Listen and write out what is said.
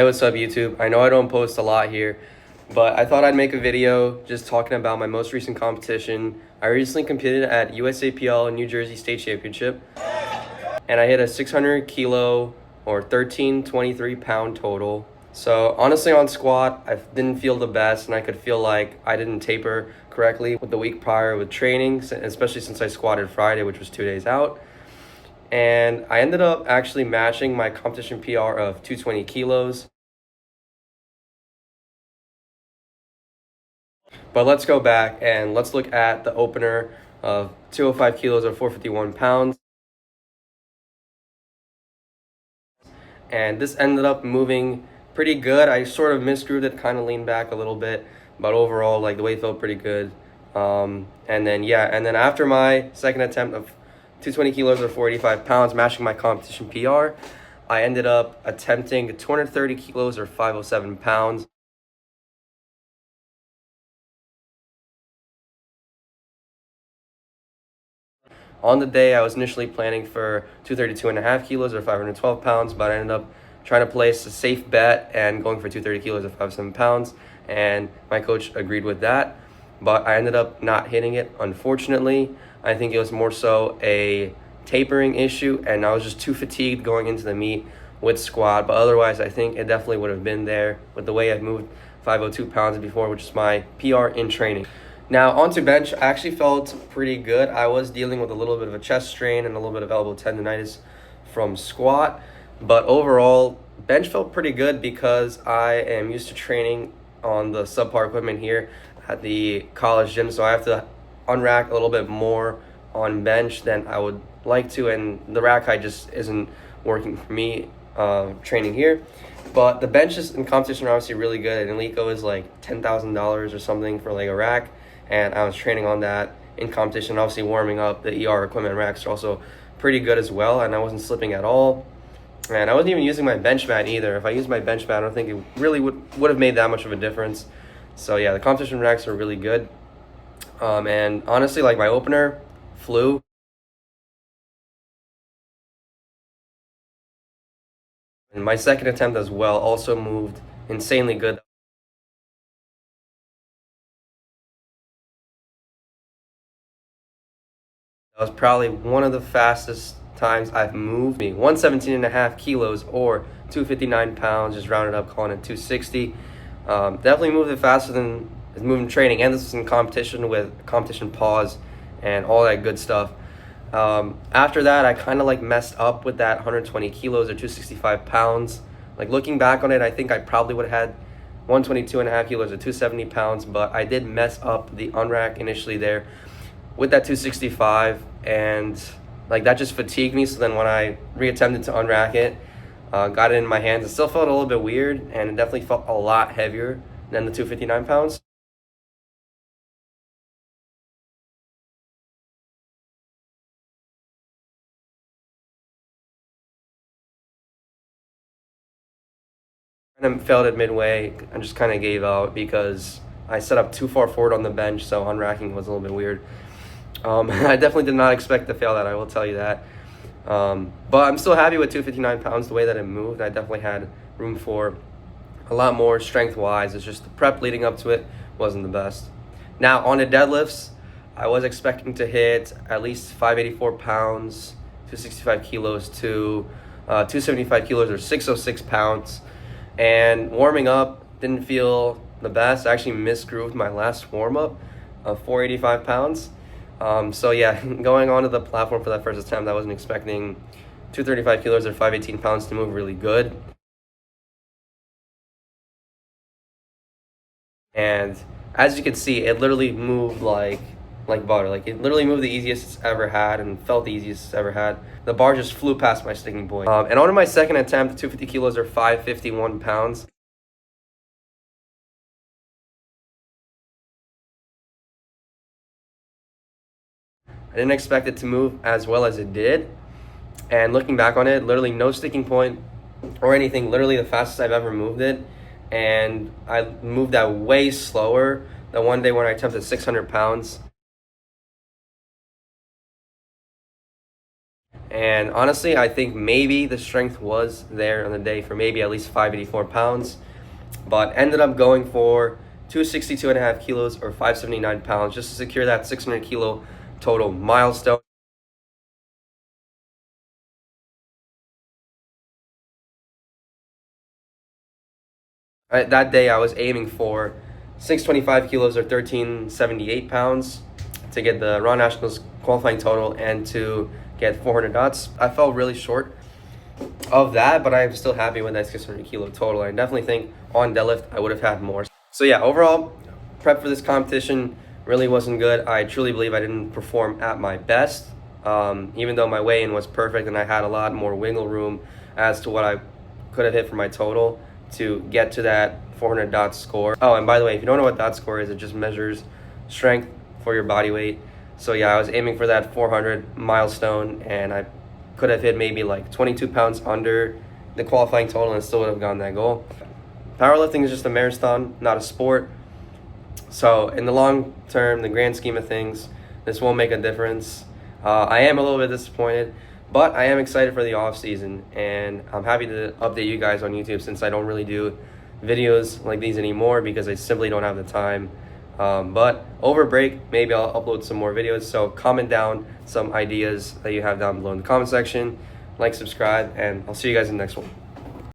Hey, what's up YouTube? I know I don't post a lot here, but I thought I'd make a video just talking about my most recent competition. I recently competed at USAPL New Jersey State Championship, and I hit a 600 kilo or 1323 pound total. So honestly on squat, I didn't feel the best, and I could feel like I didn't taper correctly with the week prior with training, especially since I squatted Friday, which was 2 days out. And I ended up actually matching my competition PR of 220 kilos. But let's go back and let's look at the opener of 205 kilos or 451 pounds. And this ended up moving pretty good. I sort of misgrooved it, kind of leaned back a little bit, but overall, like, the weight felt pretty good. And then after my second attempt of 220 kilos or 485 pounds, matching my competition PR, I ended up attempting 230 kilos or 507 pounds. On the day, I was initially planning for 232.5 kilos or 512 pounds, but I ended up trying to place a safe bet and going for 230 kilos or 507 pounds, and my coach agreed with that, but I ended up not hitting it, unfortunately. I think it was more so a tapering issue, and I was just too fatigued going into the meet with squat, but otherwise, I think it definitely would have been there with the way I moved 502 pounds before, which is my PR in training. Now, onto bench, I actually felt pretty good. I was dealing with a little bit of a chest strain and a little bit of elbow tendonitis from squat, but overall, bench felt pretty good because I am used to training on the subpar equipment here at the college gym, so I have to unrack a little bit more on bench than I would like to, and the rack height just isn't working for me training here. But the benches in competition are obviously really good, and Eleiko is like $10,000 or something for like a rack, and I was training on that in competition, obviously warming up. The ER equipment racks are also pretty good as well, and I wasn't slipping at all. And I wasn't even using my bench mat either. If I used my bench mat, I don't think it really would have made that much of a difference. So yeah, the competition racks are really good. And honestly, like, my opener flew. And my second attempt as well also moved insanely good. That was probably one of the fastest times I've moved. 117.5 kilos or 259 pounds, just rounded up, calling it 260. Definitely moved it faster than is moving training, and this is in competition with competition pause and all that good stuff. After that, I kind of like messed up with that 120 kilos or 265 pounds. Like, looking back on it, I think I probably would have had 122.5 kilos or 270 pounds, but I did mess up the unrack initially there with that 265, and like, that just fatigued me. So then when I reattempted to unrack it, got it in my hands, it still felt a little bit weird, and it definitely felt a lot heavier than the 259 pounds. And then failed it midway and just kind of gave out because I set up too far forward on the bench, so unracking was a little bit weird. I definitely did not expect to fail that, I will tell you that. But I'm still happy with 259 pounds, the way that it moved. I definitely had room for a lot more strength-wise. It's just the prep leading up to it wasn't the best. Now, on the deadlifts, I was expecting to hit at least 584 pounds, 265 kilos to 275 kilos or 606 pounds. And warming up didn't feel the best. I actually misgrooved my last warm-up of 485 pounds. So yeah, going onto the platform for that first attempt, I wasn't expecting 235 kilos or 518 pounds to move really good. And as you can see, it literally moved like butter. Like, it literally moved the easiest it's ever had and felt the easiest it's ever had. The bar just flew past my sticking point. And on my second attempt, 250 kilos or 551 pounds. I didn't expect it to move as well as it did. And looking back on it, literally no sticking point or anything, literally the fastest I've ever moved it. And I moved that way slower the one day when I attempted 600 pounds. And honestly, I think maybe the strength was there on the day for maybe at least 584 pounds, but ended up going for 262.5 kilos or 579 pounds just to secure that 600 kilo total milestone. That day I was aiming for 625 kilos or 1378 pounds to get the Raw Nationals qualifying total and to get 400 dots. I fell really short of that, but I'm still happy with that 600 kilo total. I definitely think on deadlift I would have had more. So yeah, overall, prep for this competition really wasn't good. I truly believe I didn't perform at my best, even though my weigh-in was perfect and I had a lot more wiggle room as to what I could have hit for my total to get to that 400 dot score. Oh, and by the way, if you don't know what dot score is, it just measures strength for your body weight. So yeah, I was aiming for that 400 milestone, and I could have hit maybe like 22 pounds under the qualifying total and still would have gotten that goal. Powerlifting is just a marathon, not a sport. So in the long term, the grand scheme of things, this won't make a difference. I am a little bit disappointed, but I am excited for the off season, and I'm happy to update you guys on YouTube since I don't really do videos like these anymore because I simply don't have the time. But over break, maybe I'll upload some more videos. So comment down some ideas that you have down below in the comment section, like, subscribe, and I'll see you guys in the next one.